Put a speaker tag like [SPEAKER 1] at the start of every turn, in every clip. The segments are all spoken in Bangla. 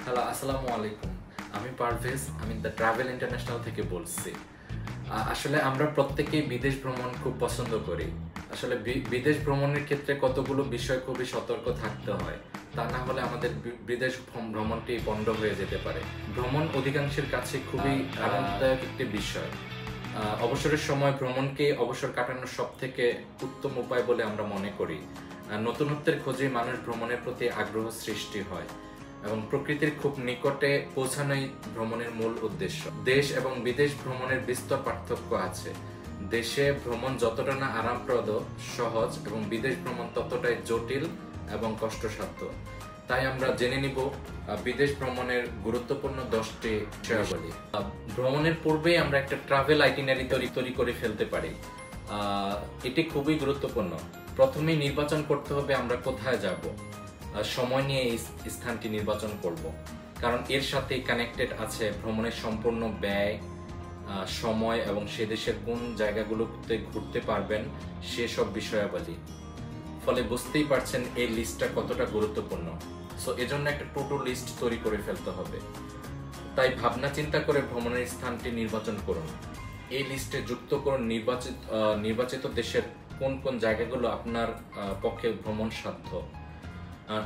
[SPEAKER 1] হ্যালো, আসসালামু আলাইকুম। আমি পারভেজ, আমি দ্য ট্রাভেল ইন্টারন্যাশনাল থেকে বলছি। আসলে আমরা প্রত্যেকেই বিদেশ ভ্রমণ খুব পছন্দ করি। আসলে বিদেশ ভ্রমণের ক্ষেত্রে কতগুলো বিষয় খুবই সতর্ক থাকতে হয়। তা না হলে আমাদের বিদেশ ভ্রমণটি পণ্ড হয়ে যেতে পারে। ভ্রমণ অধিকাংশের কাছে খুবই আনন্দদায়ক একটি বিষয়। অবসরের সময় ভ্রমণকে অবসর কাটানোর সবথেকে উত্তম উপায় বলে আমরা মনে করি। নতুনত্বের খোঁজে মানুষ ভ্রমণের প্রতি আগ্রহ সৃষ্টি হয় এবং প্রকৃতির খুব নিকটে পৌঁছানোই ভ্রমণের মূল উদ্দেশ্য। দেশ এবং বিদেশ ভ্রমণের বিস্তর পার্থক্য আছে। দেশে ভ্রমণ যতটা না আরামপ্রদ, সহজ এবং বিদেশ ভ্রমণ ততটাই জটিল এবং কষ্টসাধ্য। তাই আমরা জেনে নিব বিদেশ ভ্রমণের গুরুত্বপূর্ণ 10টি বিষয়াবলী। ভ্রমণের পূর্বেই আমরা একটা ট্রাভেল আইটিনারি তৈরি করে ফেলতে পারি। এটি খুবই গুরুত্বপূর্ণ। প্রথমেই নির্বাচন করতে হবে আমরা কোথায় যাব। সময় নিয়ে এই স্থানটি নির্বাচন করব, কারণ এর সাথে কানেক্টেড আছে ভ্রমণের সম্পূর্ণ ব্যয়, সময় এবং সে দেশের কোন জায়গাগুলোতে ঘুরতে পারবেন সেসব বিষয়াবলী। ফলে বুঝতেই পারছেন এই লিস্টটা কতটা গুরুত্বপূর্ণ। সো এজন্য একটা টোটো লিস্ট তৈরি করে ফেলতে হবে। তাই ভাবনা চিন্তা করে ভ্রমণের স্থানটি নির্বাচন করুন। এই লিস্টে যুক্ত করুন নির্বাচিত দেশের কোন কোন জায়গাগুলো আপনার পক্ষে ভ্রমণ সাধ্য।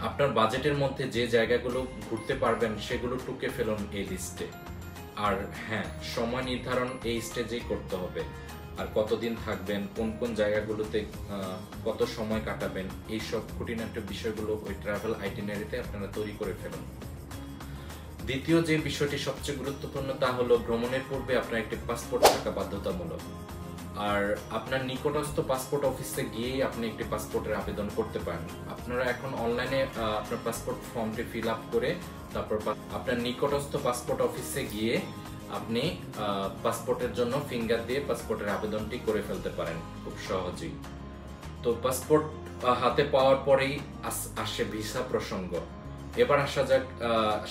[SPEAKER 1] আপনার বাজেটের মধ্যে যে জায়গাগুলো ঘুরতে পারবেন সেগুলো টুকে ফেলুন এই লিস্টে। আর হ্যাঁ, সময় নির্ধারণ এই স্টেজেই করতে হবে। আর কতদিন থাকবেন, কোন কোন জায়গাগুলোতে কত সময় কাটাবেন, এইসব খুঁটিনাটি বিষয়গুলো ওই ট্রাভেল আইটিনারিতে আপনারা তৈরি করে ফেলুন। দ্বিতীয় যে বিষয়টি সবচেয়ে গুরুত্বপূর্ণ তা হলো ভ্রমণের পূর্বে আপনার একটি পাসপোর্ট থাকা বাধ্যতামূলক। আর আপনার নিকটস্থ পাসপোর্ট অফিসে গিয়েই আপনি একটি পাসপোর্টের আবেদন করতে পারেন। আপনারা এখন অনলাইনে আপনার পাসপোর্ট ফর্মটি ফিল আপ করে তারপর আপনার নিকটস্থ পাসপোর্ট অফিসে গিয়ে আপনি পাসপোর্টের জন্য ফিঙ্গার দিয়ে পাসপোর্টের আবেদনটি করে ফেলতে পারেন খুব সহজেই। তো পাসপোর্ট হাতে পাওয়ার পরেই আসে ভিসা প্রসঙ্গ। এবার আসা যাক,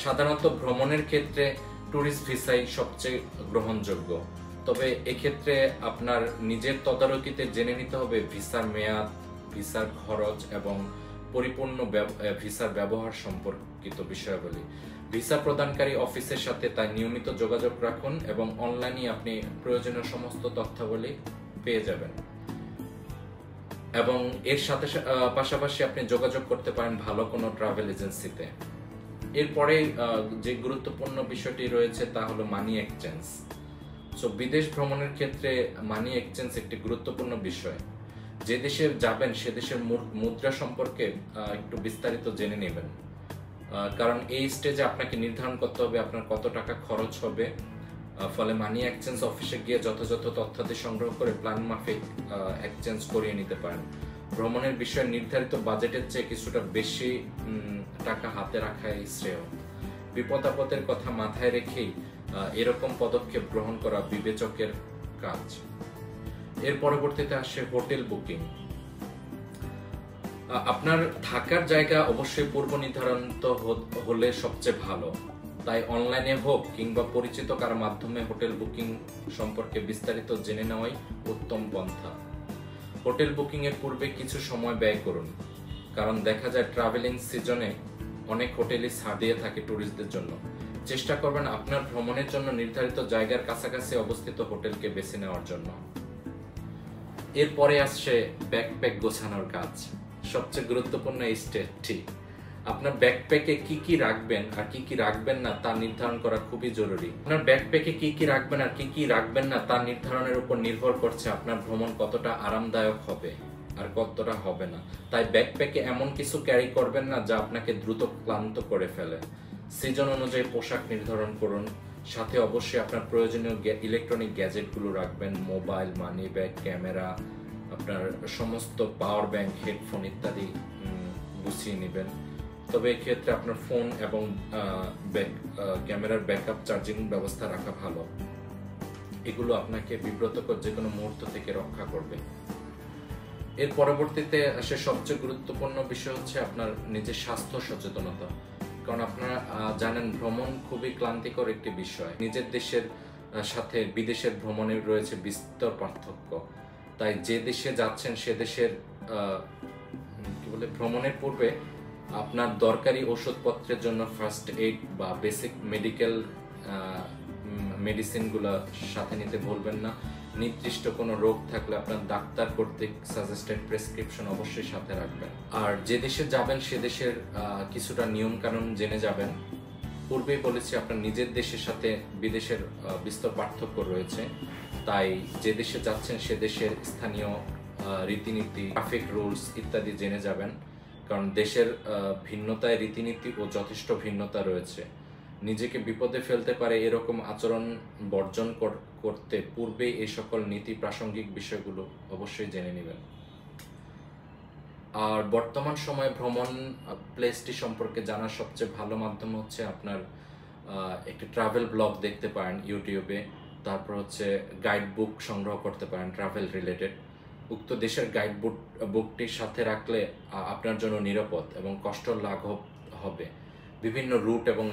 [SPEAKER 1] সাধারণত ভ্রমণের ক্ষেত্রে ট্যুরিস্ট ভিসাই সবচেয়ে গ্রহণযোগ্য। তবে এক্ষেত্রে আপনার নিজের তদারকিতে জেনে নিতে হবে ভিসার মেয়াদ, ভিসার খরচ এবং পরিপূর্ণ ভিসার ব্যবহার সম্পর্কিত বিষয়াবলী। ভিসা প্রদানকারী অফিসের সাথে তাই নিয়মিত যোগাযোগ রাখুন এবং অনলাইনে আপনি প্রয়োজনীয় সমস্ত তথ্যাবলী পেয়ে যাবেন। এবং এর সাথে পাশাপাশি আপনি যোগাযোগ করতে পারেন ভালো কোনো ট্রাভেল এজেন্সিতে। এরপরে যে গুরুত্বপূর্ণ বিষয়টি রয়েছে তা হলো মানি এক্সচেঞ্জ। সো বিদেশ ভ্রমণের ক্ষেত্রে মানি এক্সচেঞ্জ একটি গুরুত্বপূর্ণ বিষয়। যে দেশে যাবেন সে দেশের মুদ্রা সম্পর্কে একটু বিস্তারিত জেনে নেবেন, কারণ এই স্টেজে আপনাকে নির্ধারণ করতে হবে আপনার কত টাকা খরচ হবে। ফলে মানি এক্সচেঞ্জ অফিসে গিয়ে যথাযথ তথ্যাদি সংগ্রহ করে প্ল্যান মাফিক এক্সচেঞ্জ করিয়ে নিতে পারেন। ভ্রমণের বিষয়ে নির্ধারিত বাজেটের চেয়ে কিছুটা বেশি টাকা হাতে রাখাই শ্রেয়। বিপদ আপদের কথা মাথায় রেখেই এরকম পদক্ষেপ গ্রহণ করা বিবেচকের কাজ। এর পরবর্তীতে আসে হোটেল বুকিং। আপনার থাকার জায়গা অবশ্যই পূর্ব নির্ধারিত হলে সবচেয়ে ভালো। তাই অনলাইনে হোক কিংবা পরিচিত কারো মাধ্যমে হোটেল বুকিং সম্পর্কে বিস্তারিত জেনে নেওয়াই উত্তম পন্থা। হোটেল বুকিং এর পূর্বে কিছু সময় ব্যয় করুন, কারণ দেখা যায় ট্রাভেলিং সিজনে অনেক হোটেলই ছাড় দিয়ে থাকে ট্যুরিস্টদের জন্য। চেষ্টা করবেন আপনার ভ্রমণের জন্য নির্ধারিত জায়গার কাছাকাছি অবস্থিত হোটেলকে বেছে নেওয়ার জন্য। এরপরে আসছে ব্যাকপ্যাক গোছানোর কাজ। সবচেয়ে গুরুত্বপূর্ণ এই স্টেজটি। আপনার ব্যাকপ্যাকে কি কি রাখবেন আর কি কি রাখবেন না তা নির্ধারণ করা খুবই জরুরি। আপনার ব্যাকপ্যাকে কি কি রাখবেন আর কি কি রাখবেন না তা নির্ধারণের উপর নির্ভর করছে আপনার ভ্রমণ কতটা আরামদায়ক হবে আর কতটা হবে না। তাই ব্যাকপ্যাকে এমন কিছু ক্যারি করবেন না যা আপনাকে দ্রুত ক্লান্ত করে ফেলে। সিজন অনুযায়ী পোশাক নির্ধারণ করুন। সাথে অবশ্যই আপনার প্রয়োজনীয় ইলেকট্রনিক গ্যাজেটগুলো রাখবেন, মোবাইল, মানি ব্যাগ, ক্যামেরা, আপনার সমস্ত পাওয়ার ব্যাংক, হেডফোন ইত্যাদি গুছিয়ে নেবেন। তবে এক্ষেত্রে আপনার ফোন এবং ক্যামেরার ব্যাকআপ চার্জিং ব্যবস্থা রাখা ভালো। এগুলো আপনাকে বিব্রতকর যে কোনো মুহূর্ত থেকে রক্ষা করবে। এর পরবর্তীতে আসে সবচেয়ে গুরুত্বপূর্ণ বিষয় হচ্ছে আপনার নিজের স্বাস্থ্য সচেতনতা। কারণ আপনারা জানেন ভ্রমণ খুবই ক্লান্তিকর একটি বিষয়। নিজের দেশের সাথে বিদেশের ভ্রমণের রয়েছে বিস্তর পার্থক্য। তাই যে দেশে যাচ্ছেন সে দেশের ভ্রমণের পূর্বে আপনার দরকারি ওষুধপত্রের জন্য ফার্স্ট এইড বা বেসিক মেডিকেল মেডিসিনগুলো সাথে নিতে ভুলবেন না। নির্দিষ্ট কোনো রোগ থাকলে আপনার ডাক্তার কর্তৃক সাজেস্টেড প্রেসক্রিপশন অবশ্যই সাথে রাখবেন। আর যে দেশে যাবেন সে দেশের কিছুটা নিয়ম কানুন জেনে যাবেন। পূর্বেই বলেছি আপনার নিজের দেশের সাথে বিদেশের বিস্তর পার্থক্য রয়েছে, তাই যে দেশে যাচ্ছেন সে দেশের স্থানীয় রীতিনীতি, ট্রাফিক রুলস ইত্যাদি জেনে যাবেন, কারণ দেশের ভিন্নতায় রীতিনীতি ও যথেষ্ট ভিন্নতা রয়েছে। নিজেকে বিপদে ফেলতে পারে এরকম আচরণ বর্জন করতে পূর্বেই এই সকল নীতি প্রাসঙ্গিক বিষয়গুলো অবশ্যই জেনে নেবেন। আর বর্তমান সময়ে ভ্রমণ প্লেসটি সম্পর্কে জানার সবচেয়ে ভালো মাধ্যম হচ্ছে আপনার একটি ট্রাভেল ব্লগ দেখতে পারেন ইউটিউবে, তারপর হচ্ছে গাইড বুক সংগ্রহ করতে পারেন ট্রাভেল রিলেটেড। উক্ত দেশের গাইড বুকটির সাথে রাখলে আপনার জন্য নিরাপদ এবং কষ্ট লাঘব হবে। বিভিন্ন রুট এবং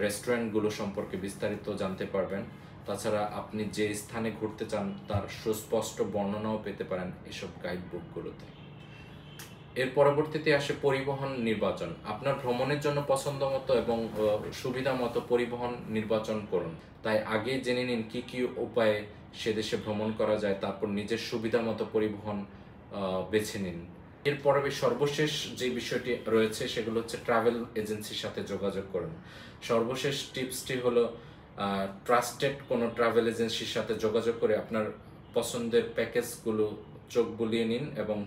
[SPEAKER 1] রেস্টুরেন্টগুলো সম্পর্কে বিস্তারিত জানতে পারবেন। তাছাড়া আপনি যে স্থানে ঘুরতে চান তার সুস্পষ্ট বর্ণনাও পেতে পারেন এসব গাইড বুকগুলোতে। এর পরবর্তীতে আসে পরিবহন নির্বাচন। আপনার ভ্রমণের জন্য পছন্দ মতো এবং সুবিধা মতো পরিবহন নির্বাচন করুন। তাই আগে জেনে নিন কি কি উপায়ে সে দেশে ভ্রমণ করা যায়, তারপর নিজের সুবিধা মতো পরিবহন বেছে নিন। এরপরে সর্বশেষ যে বিষয়টি রয়েছে সেগুলো হচ্ছে ট্রাভেল এজেন্সির সাথে যোগাযোগ করুন। সর্বশেষ টিপসটি হলো ট্রাস্টেড কোনো ট্রাভেল এজেন্সির সাথে যোগাযোগ করে আপনার পছন্দের প্যাকেজগুলো চোখ বুলিয়ে নিন এবং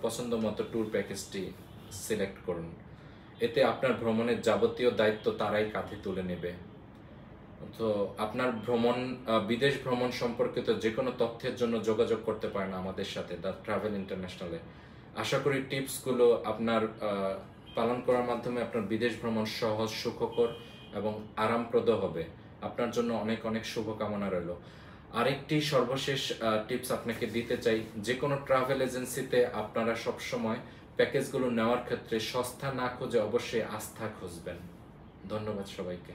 [SPEAKER 1] পছন্দ মতো ট্যুর প্যাকেজটি সিলেক্ট করুন। এতে আপনার ভ্রমণের যাবতীয় দায়িত্ব তারাই কাঁধে তুলে নেবে। তো আপনার বিদেশ ভ্রমণ সম্পর্কিত যে কোনো তথ্যের জন্য যোগাযোগ করতে পারেন আমাদের সাথে দ্য ট্রাভেল ইন্টারন্যাশনালে। আশা করি টিপসগুলো আপনার পালন করার মাধ্যমে আপনার বিদেশ ভ্রমণ সহজ, সুখকর এবং আরামপ্রদ হবে। আপনার জন্য অনেক অনেক শুভকামনা রইল। আরেকটি সর্বশেষ টিপস আপনাকে দিতে চাই, যে কোনো ট্রাভেল এজেন্সিতে আপনারা সবসময় প্যাকেজগুলো নেওয়ার ক্ষেত্রে সস্তা না খুঁজে অবশ্যই আস্থা খুঁজবেন। ধন্যবাদ সবাইকে।